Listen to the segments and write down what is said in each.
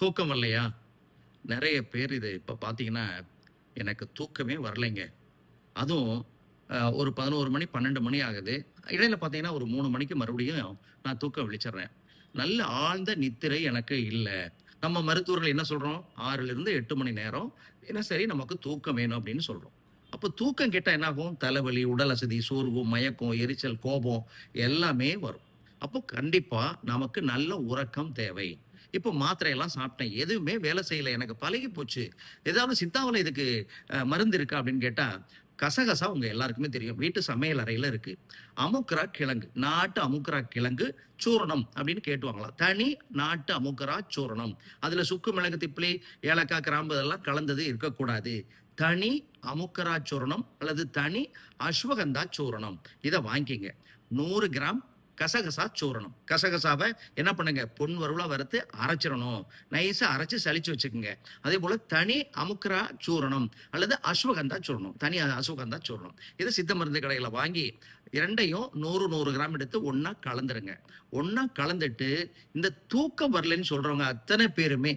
தூக்கம் வரலையா? நெறைய பேர் இது இப்ப பார்த்தீங்கன்னா, எனக்கு தூக்கமே வரலைங்க. அதுவும் ஒரு 11 மணி, 12 மணி ஆகுது. இடையில பார்த்தீங்கன்னா, ஒரு 3 மணிக்கு மறுபடியும் நான் தூக்கம் விழிச்சிடுறேன். நல்ல ஆழ்ந்த நித்திரை எனக்கு இல்ல. நம்ம மருத்துவர்கள் என்ன சொல்றோம்? 6லிருந்து 8 மணி நேரம் தினசரி நமக்கு தூக்கம் வேணும் அப்படின்னு சொல்றோம். அப்போ தூக்கம் கெட்டா என்ன ஆகும்? தலைவலி, உடல் அசதி, சோர்வு, மயக்கம், எரிச்சல், கோபம் எல்லாமே வரும். அப்போ கண்டிப்பா நமக்கு நல்ல உறக்கம் தேவை. இப்போ மாத்திரையெல்லாம் சாப்பிட்டேன். எதுவுமே வேலை செய்யல. எனக்கு பழகி போச்சு. ஏதாவது சித்தாவுல இதுக்கு மருந்து இருக்கா? அப்படின்னு கேட்டா, கசகசா உங்க எல்லாருக்குமே தெரியும். வீட்டு சமையல் அறையில இருக்கு. அமுக்குரா கிழங்கு, நாட்டு அமுக்குரா கிழங்கு சூரணம் அப்படின்னு கேட்டுவாங்களாம். தனி நாட்டு அமுக்குரா சூரணம். அதுல சுக்கு, மிளகு, திப்பிலி, ஏலக்காய், கிராம்பு இதெல்லாம் கலந்தது இருக்கக்கூடாது. தனி அமுக்கரா சூரணம் அல்லது தனி அஸ்வகந்தா சூரணம். இத வாங்கிக்கங்க. 100 கிராம் கசகசா சூரணம். கசகசாவ என்ன பண்ணுங்க, பொன் வறுவலா வறுத்து அரைச்சிரணும். நைஸா அரைச்சு சலிச்சு வச்சுக்கங்க. அதேபோல தனி அமுக்குரா சூரணம் அல்லது அஸ்வகந்தா சூரணம். தனி அஸ்வகந்தா சூரணம். இத சித்த மருந்து கடையில வாங்கி 2யும் 100, 100 கிராம் எடுத்து ஒண்ணா கலந்துருங்க. ஒண்ணா கலந்துட்டு இந்த தூக்கம் வரலன்னு சொல்றவங்க அத்தனை பேருமே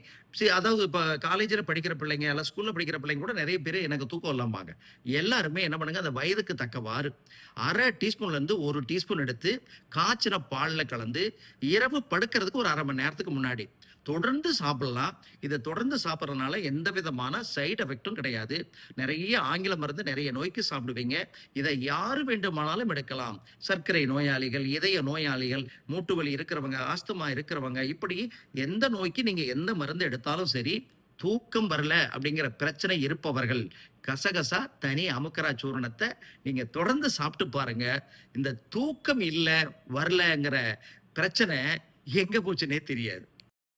அதாவது இப்ப காலேஜ்ல படிக்கிற பிள்ளைங்க, இல்ல ஸ்கூல்ல படிக்கிற பிள்ளைங்க கூட நெறைய பேரு எனக்கு தூக்கம் இல்லம்பாங்க. எல்லாருமே என்ன பண்ணுங்க, அந்த வயதுக்கு தக்கவாறு 1/2 டீஸ்பூன்லேருந்து 1 டீஸ்பூன் எடுத்து காய்ச்சின பால்ல கலந்து இரவு படுக்கிறதுக்கு ஒரு 1/2 மணி நேரத்துக்கு முன்னாடி தொடர்ந்து சாப்பிடலாம். இத தொடர்ந்து சாப்பிடுறதுனால எந்த விதமான சைட் எஃபெக்ட்டும் கிடையாது. நெறைய ஆங்கில மருந்து நெறைய நோய்க்கு சாப்பிடுவீங்க. இத யாரு வேண்டுமானாலும் எடுக்கலாம். சர்க்கரை நோயாளிகள், இதய நோயாளிகள், மூட்டு வலி இருக்கிறவங்க, ஆஸ்துமா இருக்கிறவங்க, இப்படி எந்த நோய்க்கு நீங்க எந்த மருந்து எடுத்தாலும் சரி, தூக்கம் வரல அப்படிங்கிற பிரச்சனை இருப்பவர்கள், கசகசா, தனி அமுக்கரா சூரணத்த நீங்க தொடர்ந்து சாப்பிட்டு பாருங்க. இந்த தூக்கம் இல்ல, வரலங்கிற பிரச்சனை எங்க போச்சுன்னே தெரியாது.